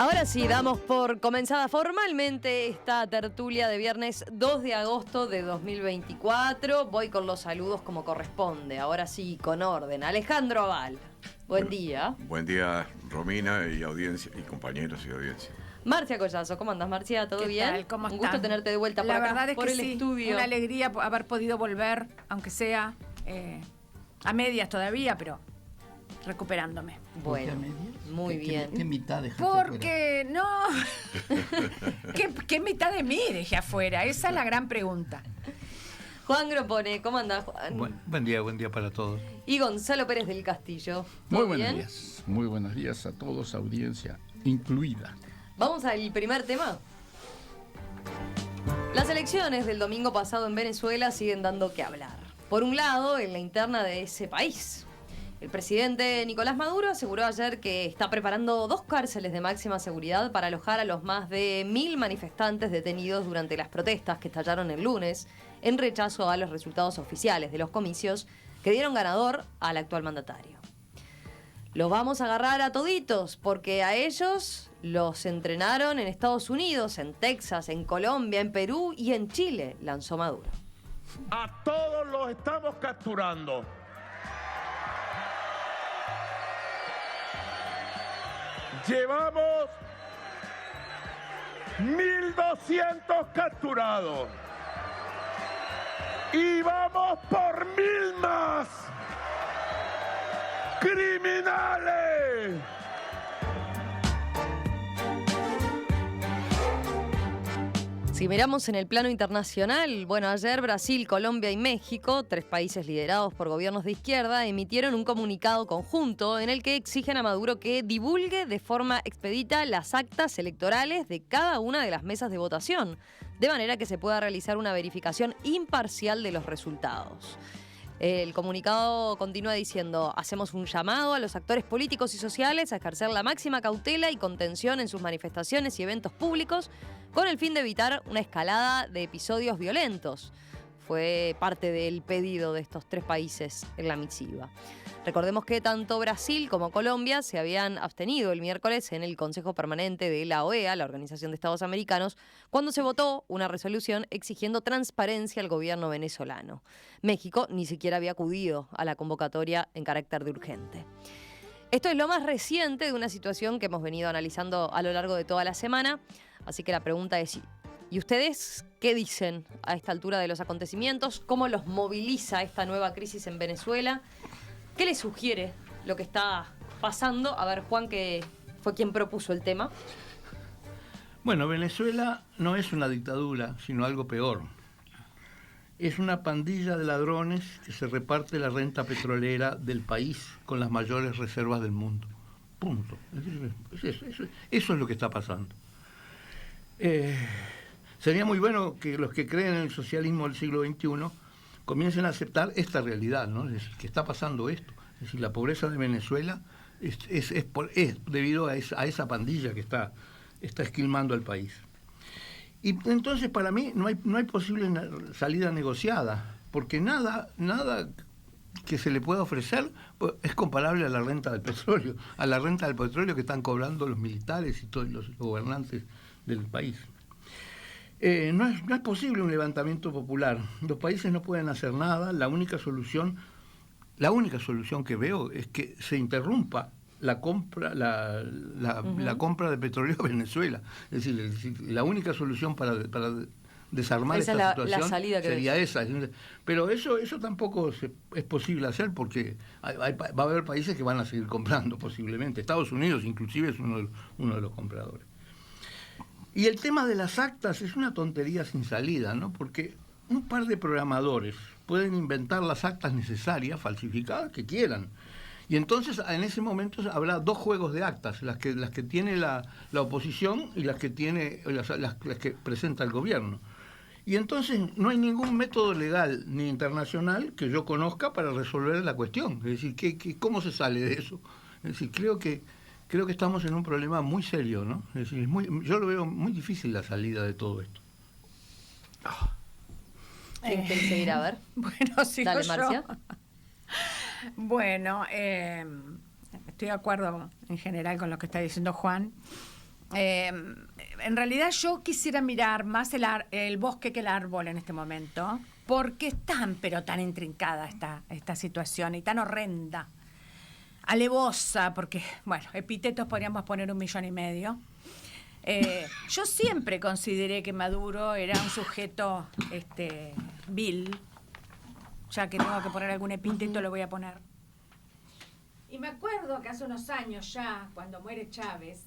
Ahora sí, damos por comenzada formalmente esta tertulia de viernes 2 de agosto de 2024. Voy con los saludos como corresponde, ahora sí, con orden. Alejandro Aval, buen día. Buen día, Romina y audiencia, y compañeros y audiencia. Marcia Collazo, ¿cómo andás, Marcia? ¿Todo bien? ¿Qué tal? ¿Cómo Un están? gusto tenerte de vuelta por La acá, verdad es por que el sí, estudio. una alegría haber podido volver, aunque sea a medias todavía, pero recuperándome. Bueno, muy bien. ¿Qué mitad dejaste Porque no... ¿Qué mitad de mí dejé afuera? Esa es la gran pregunta. Juan Gropone, ¿cómo andás, Juan? Buen día para todos. Y Gonzalo Pérez del Castillo. Muy ¿Todo buenos bien? días, muy buenos días a todos, audiencia incluida. Vamos al primer tema. Las elecciones del domingo pasado en Venezuela siguen dando que hablar. Por un lado, en la interna de ese país. El presidente Nicolás Maduro aseguró ayer que está preparando 2 cárceles de máxima seguridad para alojar a los más de 1000 manifestantes detenidos durante las protestas que estallaron el lunes en rechazo a los resultados oficiales de los comicios que dieron ganador al actual mandatario. Los vamos a agarrar a toditos porque a ellos los entrenaron en Estados Unidos, en Texas, en Colombia, en Perú y en Chile, lanzó Maduro. A todos los estamos capturando. Llevamos 1.200 capturados. Y vamos por 1.000 más. ¡Criminales! Si miramos en el plano internacional, bueno, ayer Brasil, Colombia y México, 3 países liderados por gobiernos de izquierda, emitieron un comunicado conjunto en el que exigen a Maduro que divulgue de forma expedita las actas electorales de cada una de las mesas de votación, de manera que se pueda realizar una verificación imparcial de los resultados. El comunicado continúa diciendo: hacemos un llamado a los actores políticos y sociales a ejercer la máxima cautela y contención en sus manifestaciones y eventos públicos con el fin de evitar una escalada de episodios violentos. Fue parte del pedido de estos 3 países en la misiva. Recordemos que tanto Brasil como Colombia se habían abstenido el miércoles en el Consejo Permanente de la OEA, la Organización de Estados Americanos, cuando se votó una resolución exigiendo transparencia al gobierno venezolano. México ni siquiera había acudido a la convocatoria en carácter de urgente. Esto es lo más reciente de una situación que hemos venido analizando a lo largo de toda la semana, así que la pregunta es: ¿y ustedes qué dicen a esta altura de los acontecimientos? ¿Cómo los moviliza esta nueva crisis en Venezuela? ¿Qué les sugiere lo que está pasando? A ver, Juan, que fue quien propuso el tema. Bueno, Venezuela no es una dictadura, sino algo peor. Es una pandilla de ladrones que se reparte la renta petrolera del país con las mayores reservas del mundo. Punto. Eso es lo que está pasando. Sería muy bueno que los que creen en el socialismo del siglo XXI comiencen a aceptar esta realidad, ¿no? Es decir, que está pasando esto. Es decir, la pobreza de Venezuela es debido a esa pandilla que está esquilmando al país. Y entonces, para mí, no hay posible salida negociada, porque nada que se le pueda ofrecer pues, es comparable a la renta del petróleo, que están cobrando los militares y todos los gobernantes del país. No es posible un levantamiento popular. Los países no pueden hacer nada. La única solución que veo es que se interrumpa la compra de petróleo a Venezuela. Es decir, la única solución para desarmar esta situación sería esa. Pero eso tampoco es posible hacer porque va a haber países que van a seguir comprando posiblemente. Estados Unidos inclusive es uno de los compradores. Y el tema de las actas es una tontería sin salida, ¿no? Porque un par de programadores pueden inventar las actas necesarias, falsificadas, que quieran. Y entonces en ese momento habrá 2 juegos de actas, las que tiene la oposición y las que presenta el gobierno. Y entonces no hay ningún método legal ni internacional que yo conozca para resolver la cuestión. Es decir, ¿cómo se sale de eso? Es decir, creo que estamos en un problema muy serio, ¿no? Es decir, yo lo veo muy difícil la salida de todo esto. ¿Quién quiere seguir? A ver. Bueno, sigo Dale, yo. Marcia. Bueno, estoy de acuerdo en general con lo que está diciendo Juan. En realidad yo quisiera mirar más el bosque que el árbol en este momento, porque es tan, pero tan intrincada esta situación y tan horrenda, alevosa, porque, bueno, epítetos podríamos poner 1,5 millones. Yo siempre consideré que Maduro era un sujeto vil. Ya que tengo que poner algún epíteto, lo voy a poner. Y me acuerdo que hace unos años ya, cuando muere Chávez...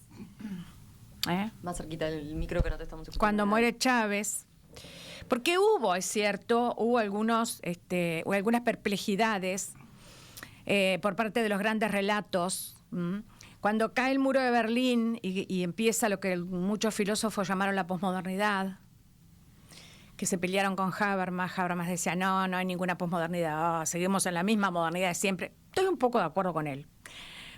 Más cerquita del micro que no te estamos escuchando. Cuando muere Chávez... Porque es cierto, hubo algunas perplejidades por parte de los grandes relatos. Cuando cae el muro de Berlín y empieza lo que muchos filósofos llamaron la posmodernidad, que se pelearon con Habermas. Habermas decía, no hay ninguna posmodernidad, seguimos en la misma modernidad de siempre. Estoy un poco de acuerdo con él.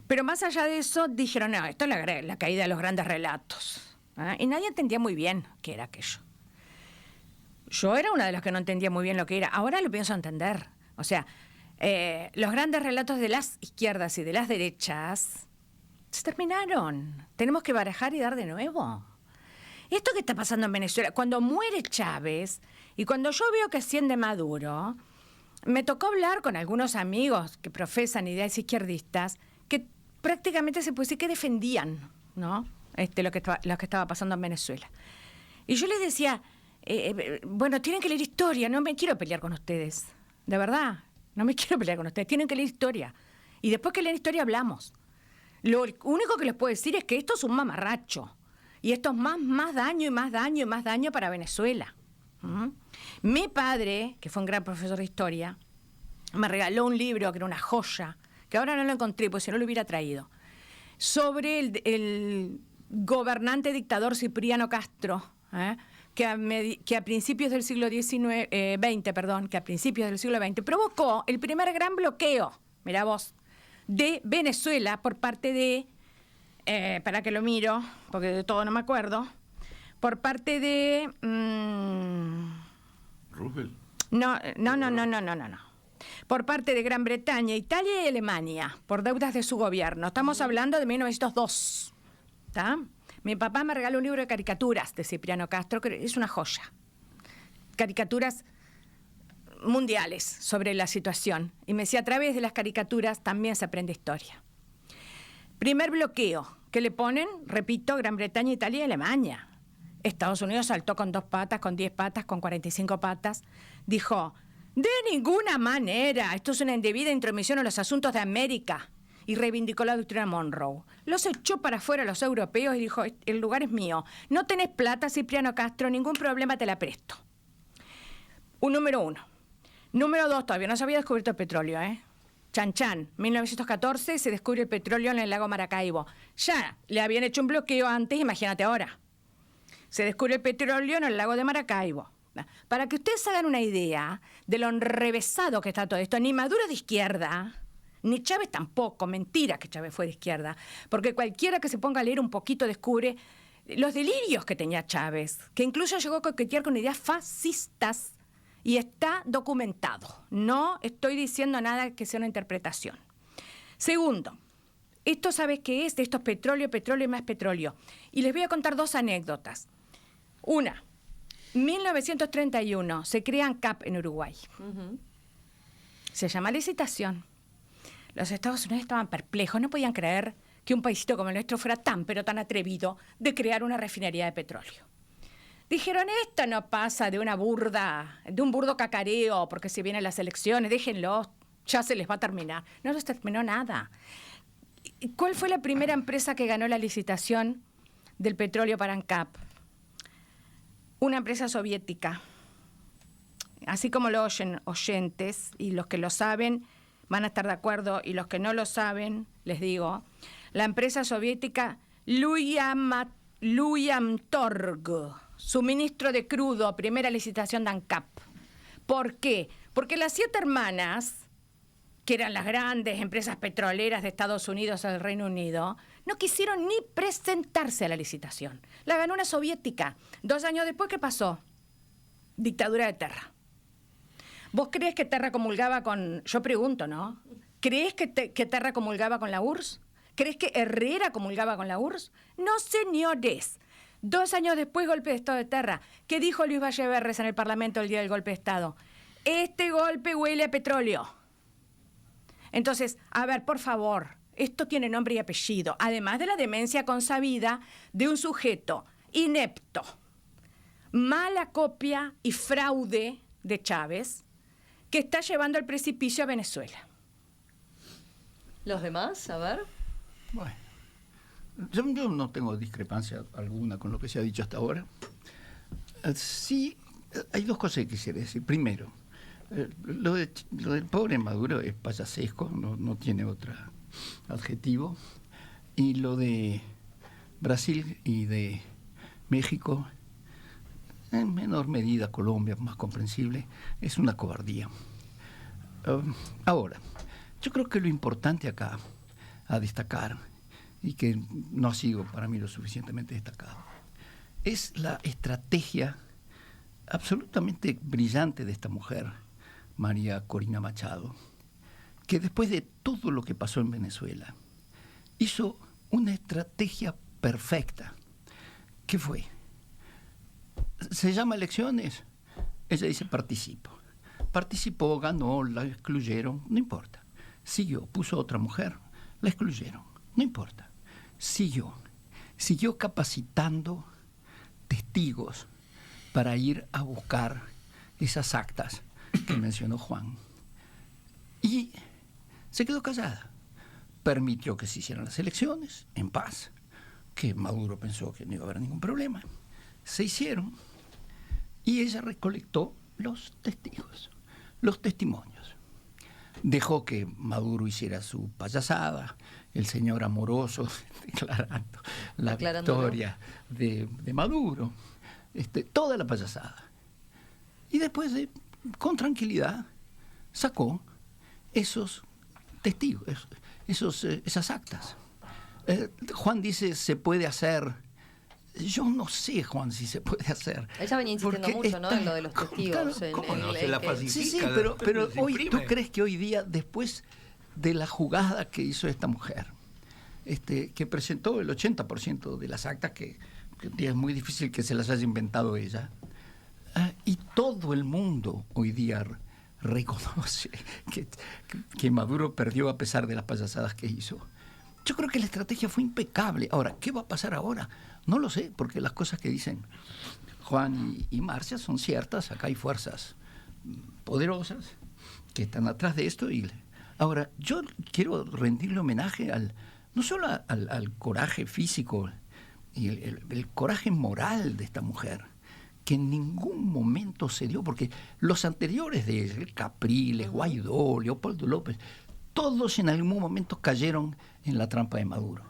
Pero más allá de eso, dijeron, no, esto es la caída de los grandes relatos. Y nadie entendía muy bien qué era aquello. Yo era una de las que no entendía muy bien lo que era. Ahora lo pienso entender. O sea, los grandes relatos de las izquierdas y de las derechas se terminaron. Tenemos que barajar y dar de nuevo. Esto que está pasando en Venezuela, cuando muere Chávez y cuando yo veo que asciende Maduro, me tocó hablar con algunos amigos que profesan ideas izquierdistas que prácticamente se puede decir que defendían, ¿no? lo que estaba pasando en Venezuela. Y yo les decía, bueno, tienen que leer historia, no me quiero pelear con ustedes, de verdad, no me quiero pelear con ustedes, tienen que leer historia. Y después que leer historia hablamos. Lo único que les puedo decir es que esto es un mamarracho. Y esto es más daño y más daño y más daño para Venezuela. Mi padre, que fue un gran profesor de historia, me regaló un libro que era una joya, que ahora no lo encontré, pues si no lo hubiera traído, sobre el gobernante dictador Cipriano Castro, que a principios del siglo XX provocó el primer gran bloqueo, mirá vos, de Venezuela por parte de... para que lo miro, porque de todo no me acuerdo, por parte de... ¿Roosevelt? No. Por parte de Gran Bretaña, Italia y Alemania, por deudas de su gobierno. Estamos hablando de 1902. ¿Está? Mi papá me regaló un libro de caricaturas de Cipriano Castro, que es una joya. Caricaturas mundiales sobre la situación. Y me decía, a través de las caricaturas también se aprende historia. Primer bloqueo que le ponen, repito, Gran Bretaña, Italia y Alemania. Estados Unidos saltó con 2 patas, con 10 patas, con 45 patas. Dijo, de ninguna manera, esto es una indebida intromisión en los asuntos de América. Y reivindicó la doctrina Monroe. Los echó para afuera a los europeos y dijo, el lugar es mío. No tenés plata, Cipriano Castro, ningún problema, te la presto. Número 1. Número 2, todavía no se había descubierto el petróleo, Chan Chan, 1914 se descubre el petróleo en el lago Maracaibo. Ya le habían hecho un bloqueo antes, imagínate ahora. Se descubre el petróleo en el lago de Maracaibo. Para que ustedes hagan una idea de lo enrevesado que está todo esto, ni Maduro es de izquierda, ni Chávez tampoco, mentira que Chávez fue de izquierda, porque cualquiera que se ponga a leer un poquito descubre los delirios que tenía Chávez, que incluso llegó a coquetear con ideas fascistas. Y está documentado. No estoy diciendo nada que sea una interpretación. Segundo, esto ¿sabes qué es? Esto es petróleo, petróleo y más petróleo. Y les voy a contar 2 anécdotas. Una, 1931 se crea ANCAP en Uruguay. Se llama licitación. Los Estados Unidos estaban perplejos, no podían creer que un paísito como el nuestro fuera tan, pero tan atrevido de crear una refinería de petróleo. Dijeron, esto no pasa de un burdo cacareo, porque si vienen las elecciones, déjenlo, ya se les va a terminar. No les terminó nada. ¿Cuál fue la primera empresa que ganó la licitación del petróleo para ANCAP? Una empresa soviética. Así como lo oyen oyentes, y los que lo saben van a estar de acuerdo, y los que no lo saben, les digo, la empresa soviética Luyamtorg. Suministro de crudo, primera licitación de ANCAP. ¿Por qué? Porque las 7 hermanas, que eran las grandes empresas petroleras de Estados Unidos o del Reino Unido, no quisieron ni presentarse a la licitación. La ganó una soviética. 2 años después, ¿qué pasó? Dictadura de Terra. ¿Vos creés que Terra comulgaba con...? Yo pregunto, ¿no? ¿Creés que Terra comulgaba con la URSS? ¿Crees que Herrera comulgaba con la URSS? No, señores. 2 años después, golpe de Estado de Terra. ¿Qué dijo Luis Valleverres en el Parlamento el día del golpe de Estado? Este golpe huele a petróleo. Entonces, a ver, por favor, esto tiene nombre y apellido, además de la demencia consabida de un sujeto inepto, mala copia y fraude de Chávez, que está llevando al precipicio a Venezuela. ¿Los demás? A ver. Bueno, yo no tengo discrepancia alguna con lo que se ha dicho hasta ahora. Sí, hay 2 cosas que quisiera decir. Primero, lo del pobre Maduro es payasesco, no tiene otro adjetivo. Y lo de Brasil y de México, en menor medida Colombia, más comprensible, es una cobardía. Ahora, yo creo que lo importante acá a destacar, y que no ha sido para mí lo suficientemente destacado, es la estrategia absolutamente brillante de esta mujer, María Corina Machado, que después de todo lo que pasó en Venezuela, hizo una estrategia perfecta. ¿Qué fue? ¿Se llama elecciones? Ella dice participo. Participó, ganó, la excluyeron, no importa. Siguió, puso otra mujer, la excluyeron, no importa. Siguió capacitando testigos para ir a buscar esas actas que mencionó Juan. Y se quedó callada. Permitió que se hicieran las elecciones en paz, que Maduro pensó que no iba a haber ningún problema. Se hicieron y ella recolectó los testigos, los testimonios. Dejó que Maduro hiciera su payasada, el señor amoroso declarando la victoria de Maduro, toda la payasada. Y después, con tranquilidad, sacó esos testigos, esas actas. Juan dice, se puede hacer. Yo no sé, Juan, si se puede hacer. Ella venía insistiendo mucho, ¿no?, en lo de los testigos. ¿Cómo no? Se la falsifica. Sí, pero hoy, ¿tú crees que hoy día, después de la jugada que hizo esta mujer, que presentó el 80% de las actas, que es muy difícil que se las haya inventado ella, y todo el mundo hoy día reconoce que Maduro perdió a pesar de las payasadas que hizo? Yo creo que la estrategia fue impecable. Ahora, ¿qué va a pasar ahora? No lo sé, porque las cosas que dicen Juan y Marcia son ciertas. Acá hay fuerzas poderosas que están atrás de esto. Ahora, yo quiero rendirle homenaje no solo al coraje físico y el coraje moral de esta mujer, que en ningún momento se dio, porque los anteriores de ella, Capriles, Guaidó, Leopoldo López, todos en algún momento cayeron en la trampa de Maduro.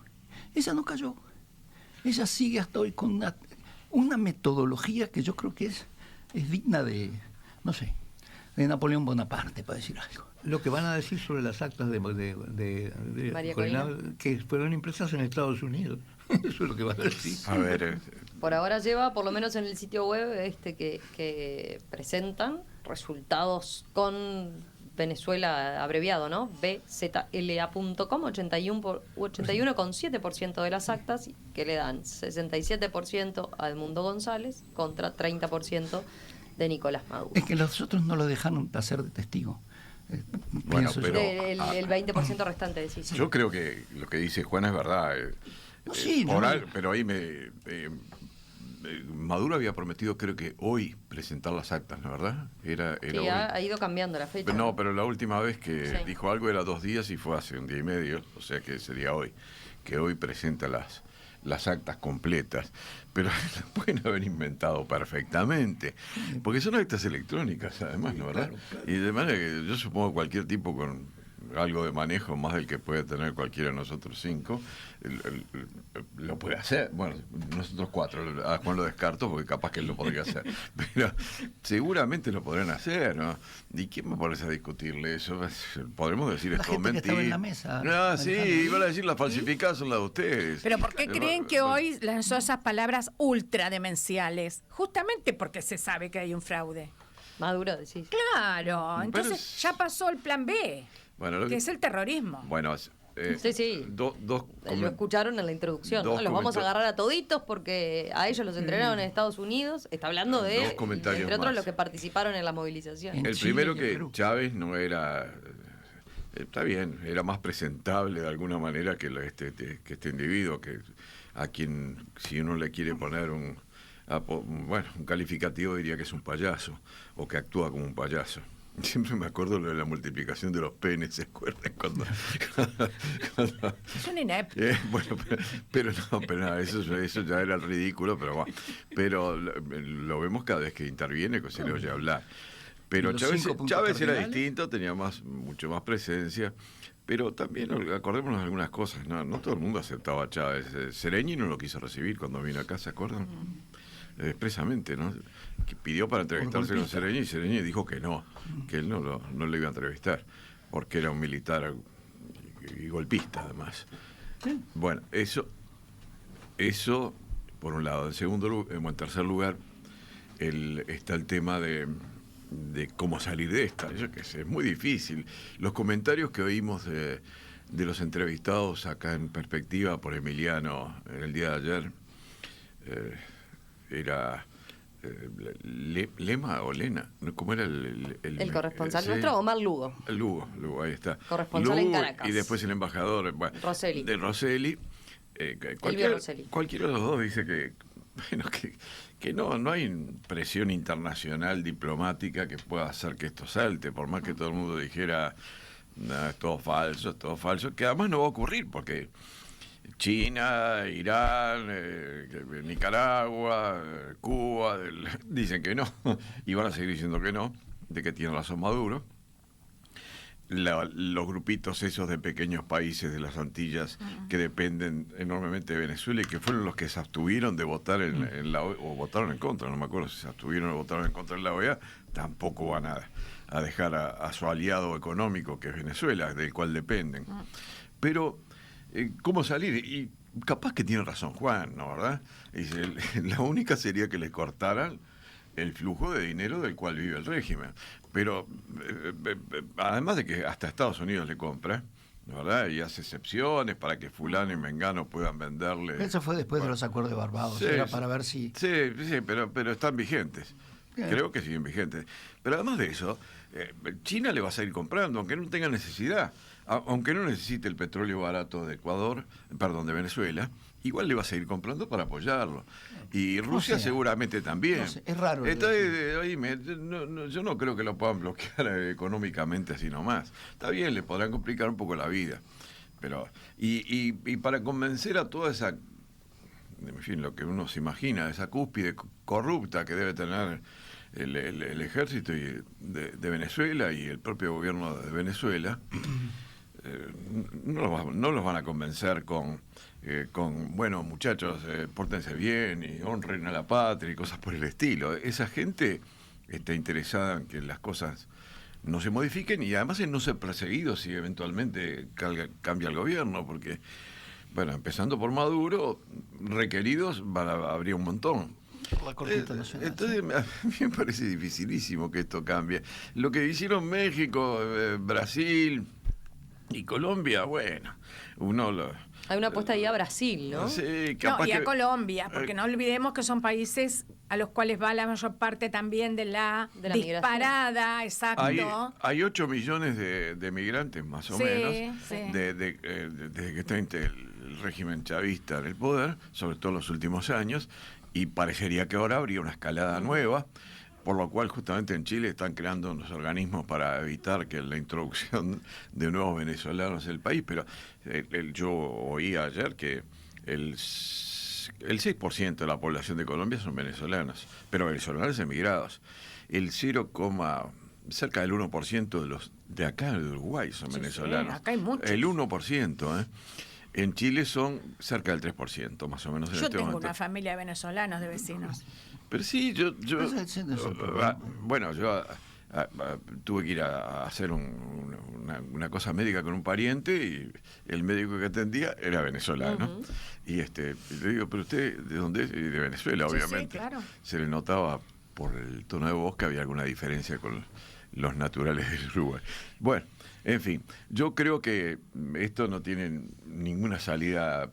Ella no cayó. Ella sigue hasta hoy con una metodología que yo creo que es digna de, no sé, de Napoleón Bonaparte, para decir algo. Lo que van a decir sobre las actas de María Corina, que fueron impresas en Estados Unidos. Eso es lo que van a decir. A ver, Por ahora lleva, por lo menos en el sitio web que presentan, resultados con Venezuela abreviado, ¿no? bzla.com, 81,7% de las actas, que le dan 67% a Edmundo González contra 30% de Nicolás Maduro. Es que los otros no lo dejaron hacer de testigo. Bueno, pero el 20% restante, decís. yo creo que lo que dice Juan es verdad. Pero ahí Maduro había prometido, creo que hoy, presentar las actas, ¿no es verdad? Era Sí, ha ido cambiando la fecha. No, pero la última vez que Sí. dijo algo era 2 días y fue hace 1 día y medio, o sea que sería hoy, que hoy presenta las actas completas, pero las pueden haber inventado perfectamente, porque son actas electrónicas además, ¿no es verdad? Claro. Y de manera que yo supongo cualquier tipo con algo de manejo más del que puede tener cualquiera de nosotros 5, lo puede hacer. Bueno, nosotros 4, a Juan lo descarto porque capaz que él lo podría hacer, pero seguramente lo podrán hacer, ¿no? ¿Y quién me parece a discutirle eso? Podremos decir La esto gente que estaba en la mentira. mesa, Sí, Alejandro. van a decir las falsificadas son las de ustedes. Pero ¿por qué creen que hoy lanzó esas palabras ultrademenciales? Justamente porque se sabe que hay un fraude. Maduro, decís. Claro, entonces Pero ya pasó el plan B, Bueno, que es el terrorismo. Bueno, Sí. Dos Lo escucharon en la introducción, ¿no? dos Los vamos a comentarios. agarrar a toditos porque a ellos los entrenaron en Estados Unidos. Está hablando Dos de, comentarios entre otros, más. los que participaron en la movilización. En El Chile primero y en que Perú. Chávez no era, está bien, era más presentable de alguna manera que este individuo, que a quien, si uno le quiere poner un calificativo, diría que es un payaso, o que actúa como un payaso. Siempre me acuerdo lo de la multiplicación de los penes, ¿se acuerdan? Cuando Es un inepto. bueno, pero nada, eso ya era ridículo, pero bueno, pero lo vemos cada vez que interviene, que se le oye hablar. Pero ¿Y los Chávez 5 puntos era cardinales? distinto, tenía mucho más presencia, pero también acordémonos de algunas cosas, no todo el mundo aceptaba a Chávez. Sereñi no lo quiso recibir cuando vino acá, ¿se acuerdan? Expresamente, ¿no? Que pidió para entrevistarse con Sereñi y Sereñi dijo que no, que él no lo iba a entrevistar, porque era un militar y golpista además. Bueno, eso por un lado. En tercer lugar, está el tema de cómo salir de esta. Yo qué sé, es muy difícil. Los comentarios que oímos de los entrevistados acá en Perspectiva por Emiliano en el día de ayer, era Lema o Lena, ¿cómo era El corresponsal sí. nuestro, Omar Lugo. Lugo, ahí está. Corresponsal en Lugo, Caracas. y después el embajador Rosselli. de Rosselli. Rosselli. Cualquiera de los dos dice que no hay presión internacional diplomática que pueda hacer que esto salte, por más que todo el mundo dijera "No, es todo falso", que además no va a ocurrir, porque China, Irán, Nicaragua, Cuba, dicen que no, y van a seguir diciendo que no, de que tiene razón Maduro. Los grupitos esos de pequeños países de las Antillas que dependen enormemente de Venezuela y que fueron los que se abstuvieron de votar en la OEA, o votaron en contra, no me acuerdo si se abstuvieron o votaron en contra en la OEA, tampoco van a dejar a su aliado económico, que es Venezuela, del cual dependen. Pero, ¿cómo salir? Y capaz que tiene razón Juan, ¿no? ¿Verdad? Dice, la única sería que les cortaran el flujo de dinero del cual vive el régimen. Pero además de que hasta Estados Unidos le compra, ¿verdad? Y hace excepciones para que fulano y mengano puedan venderle. Eso fue después de los acuerdos de Barbados, Sí, era para ver si... Sí, pero están vigentes. Bien. Creo que siguen vigentes. Pero además de eso, China le va a seguir comprando, aunque no tenga necesidad. Aunque no necesite el petróleo barato de de Venezuela, igual le va a seguir comprando para apoyarlo. Y Rusia seguramente también. No sé, es raro. Entonces, oíme, yo no creo que lo puedan bloquear económicamente así nomás. Está bien, le podrán complicar un poco la vida. Pero y para convencer a toda esa, en fin, lo que uno se imagina, esa cúspide corrupta que debe tener el ejército de Venezuela y el propio gobierno de Venezuela, no los van a convencer con bueno, muchachos, pórtense bien y honren a la patria y cosas por el estilo. Esa gente está interesada en que las cosas no se modifiquen y además en no ser perseguidos si eventualmente cambia el gobierno, porque, bueno, empezando por Maduro, requeridos habría un montón. La Corte Internacional. Entonces, a mí me parece dificilísimo que esto cambie. Lo que hicieron México, Brasil y Colombia, bueno, Hay una apuesta ahí a Brasil, ¿no? Sí, No, capaz y a que- Colombia, porque no olvidemos que son países a los cuales va la mayor parte también de la De la disparada, exacto. Hay 8 millones de migrantes, más o Sí, menos, sí. desde que está el régimen chavista en el poder, sobre todo en los últimos años, y parecería que ahora habría una escalada nueva, por lo cual justamente en Chile están creando unos organismos para evitar que la introducción de nuevos venezolanos en el país, pero yo oí ayer que el 6% de la población de Colombia son venezolanos, pero venezolanos emigrados. El cerca del 1% de los de acá de Uruguay son Sí, venezolanos. sí, acá hay muchos. El 1%, ¿eh? En Chile son cerca del 3%, más o menos en Yo este tengo momento. una familia de venezolanos, de vecinos. Pero sí, yo Bueno, yo tuve que ir a hacer una cosa médica con un pariente y el médico que atendía era venezolano. Y le digo, pero usted, ¿de dónde es? Y de Venezuela, Sí, obviamente. sí, claro. Se le notaba por el tono de voz que había alguna diferencia con los naturales del Uruguay. Bueno, en fin, yo creo que esto no tiene ninguna salida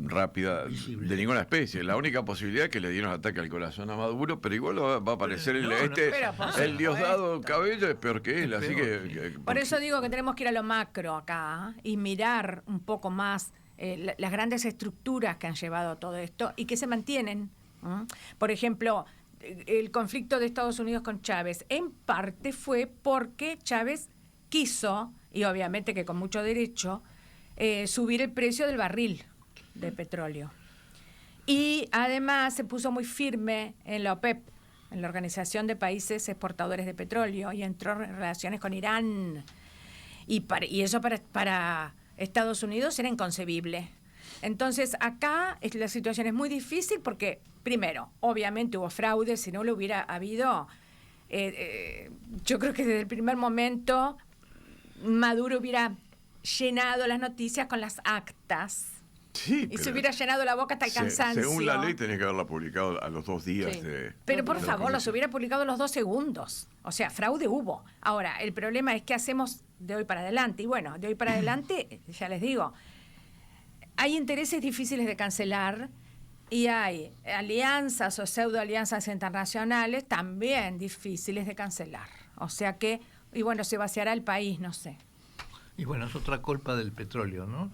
rápida Visible. de ninguna especie. La única posibilidad es que le dieron ataque al corazón a Maduro, pero igual va a aparecer pero por el Diosdado Cabello, es peor que él, Es así peor. que Por eso digo que tenemos que ir a lo macro acá y mirar un poco más las grandes estructuras que han llevado a todo esto y que se mantienen. Por ejemplo, el conflicto de Estados Unidos con Chávez en parte fue porque Chávez quiso, y obviamente que con mucho derecho, subir el precio del barril de petróleo. Y además se puso muy firme en la OPEP, en la Organización de Países Exportadores de Petróleo, y entró en relaciones con Irán. Y eso para Estados Unidos era inconcebible. Entonces acá la situación es muy difícil porque, primero, obviamente hubo fraude, si no lo hubiera habido, yo creo que desde el primer momento Maduro hubiera llenado las noticias con las actas. sí, Y se hubiera llenado la boca hasta el cansancio. según la ley tenés que haberla publicado a los 2 días. Sí. Pero por de la favor, los comisión. hubiera publicado a los 2 segundos. O sea, fraude hubo. Ahora, el problema es qué hacemos de hoy para adelante. Y bueno, de hoy para adelante, ya les digo, hay intereses difíciles de cancelar y hay alianzas o pseudo alianzas internacionales también difíciles de cancelar. O sea que, y bueno, se vaciará el país, no sé. Y bueno, es otra culpa del petróleo, ¿no?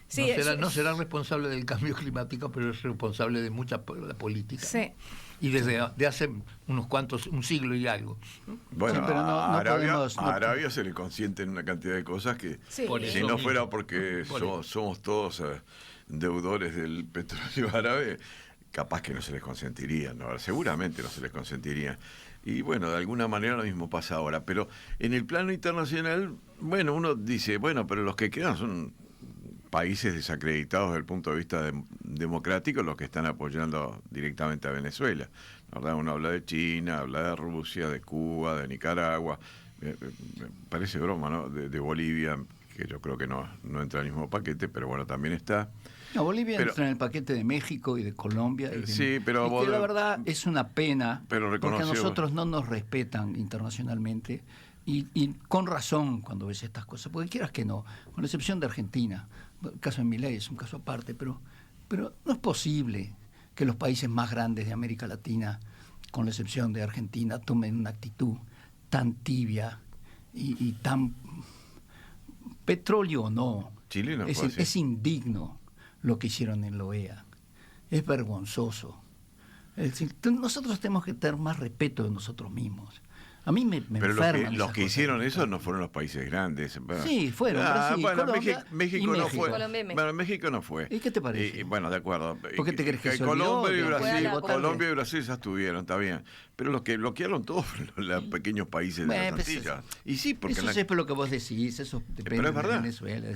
Sí, No será responsable del cambio climático, pero es responsable de mucha la política. Sí. Y desde de hace unos cuantos, un siglo y algo. Bueno, Sí, pero no a podemos- no- Arabia se le consienten una cantidad de cosas que Sí. Por si eso no mismo. fuera porque Por eso. somos todos deudores del petróleo árabe, capaz que no se les consentiría, ¿no? Seguramente no se les consentiría. Y bueno, de alguna manera lo mismo pasa ahora. Pero en el plano internacional, bueno, uno dice, bueno, pero los que quedan son países desacreditados desde el punto de vista democrático, los que están apoyando directamente a Venezuela. La verdad, uno habla de China, habla de Rusia, de Cuba, de Nicaragua, parece broma, ¿no? De Bolivia, que yo creo que no entra en el mismo paquete, pero bueno, también está. No, Bolivia Pero- entra en el paquete de México y de Colombia. Sí, pero y vos- que la verdad es una pena, Pero porque a reconoció- nosotros no nos respetan internacionalmente y con razón cuando ves estas cosas, porque quieras que no, con la excepción de Argentina, el caso de Milei es un caso aparte, pero no es posible que los países más grandes de América Latina, con la excepción de Argentina, tomen una actitud tan tibia y tan petróleo o no. Chile no es, fue así. es indigno lo que hicieron en la OEA. Es vergonzoso. Es decir, nosotros tenemos que tener más respeto de nosotros mismos. A mí me Pero enferman los esas que cosas. hicieron eso no fueron los países grandes. Bueno. Sí, fueron Brasil, bueno, Colombia México y no México. fue. Colombia y México. Bueno, México no fue. ¿Y qué te parece? Bueno, de acuerdo. ¿Por qué te crees que se olvidó Colombia y de Brasil Brasil, votar? Colombia y Brasil ya estuvieron, está bien. Pero los que bloquearon todos fueron los pequeños países de Bueno, las pues Antillas. Y sí, porque eso es lo que vos decís, eso depende Pero es de verdad. Venezuela.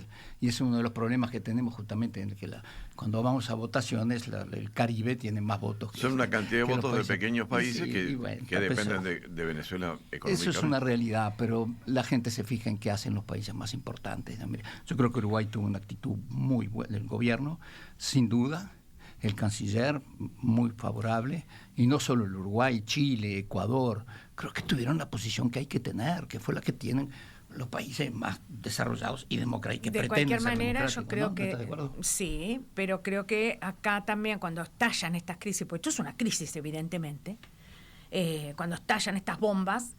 Y es uno de los problemas que tenemos justamente en el que cuando vamos a votaciones, el Caribe tiene más votos. son una cantidad de que los votos de países. pequeños países Sí, que, y bueno, que a dependen pesar- de Venezuela económicamente. Eso es una realidad, pero la gente se fija en qué hacen los países más importantes de América. Yo creo que Uruguay tuvo una actitud muy buena, el gobierno, sin duda, el canciller muy favorable, y no solo el Uruguay, Chile, Ecuador, creo que tuvieron la posición que hay que tener, que fue la que tienen los países más desarrollados y democráticos. Que De pretenden cualquier ser manera, yo democráticos, creo ¿no? ¿No que estás de acuerdo? sí, pero creo que acá también cuando estallan estas crisis, pues esto es una crisis evidentemente, cuando estallan estas bombas,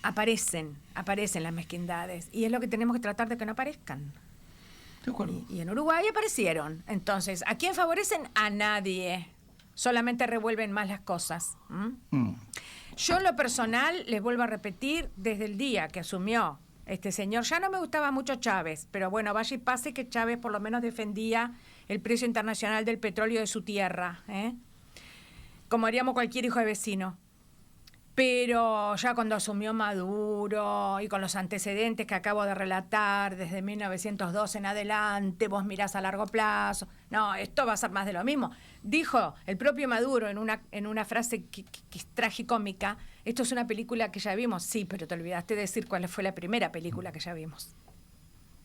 aparecen las mezquindades y es lo que tenemos que tratar de que no aparezcan. De acuerdo. Y en Uruguay aparecieron. Entonces, ¿a quién favorecen? A nadie. Solamente revuelven más las cosas. Yo en lo personal, les vuelvo a repetir, desde el día que asumió este señor, ya no me gustaba mucho Chávez, pero bueno, vaya y pase que Chávez por lo menos defendía el precio internacional del petróleo de su tierra, como haríamos cualquier hijo de vecino. Pero ya cuando asumió Maduro y con los antecedentes que acabo de relatar desde 1902 en adelante, vos mirás a largo plazo, no, esto va a ser más de lo mismo. Dijo el propio Maduro en una frase que es tragicómica, esto es una película que ya vimos, sí, pero te olvidaste de decir cuál fue la primera película que ya vimos.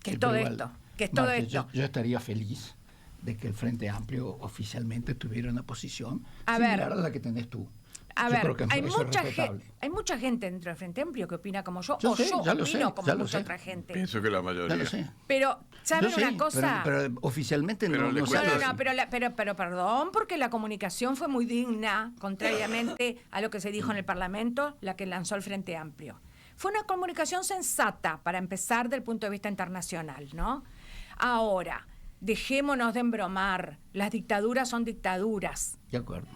Que Sí, es todo pero igual, esto, que es todo Marce, esto. Yo estaría feliz de que el Frente Amplio oficialmente tuviera una posición A similar ver. a la que tenés tú. A Yo ver, creo que hay eso es mucha, respetable. hay mucha gente dentro del Frente Amplio que opina como yo, Yo o sé, yo ya lo opino sé, como ya lo mucha sé. otra gente. Pienso que la Ya mayoría. lo sé. Pero, ¿saben Yo sé, una cosa? Pero oficialmente Pero no, le no cuento sale No, así. pero perdón, porque la comunicación fue muy digna, contrariamente a lo que se dijo en el Parlamento, la que lanzó el Frente Amplio. Fue una comunicación sensata, para empezar, del punto de vista internacional, ¿no? Ahora, dejémonos de embromar, las dictaduras son dictaduras, De acuerdo.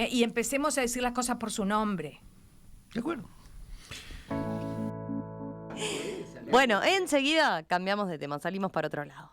y empecemos a decir las cosas por su nombre. De acuerdo. Bueno, enseguida cambiamos de tema, salimos para otro lado.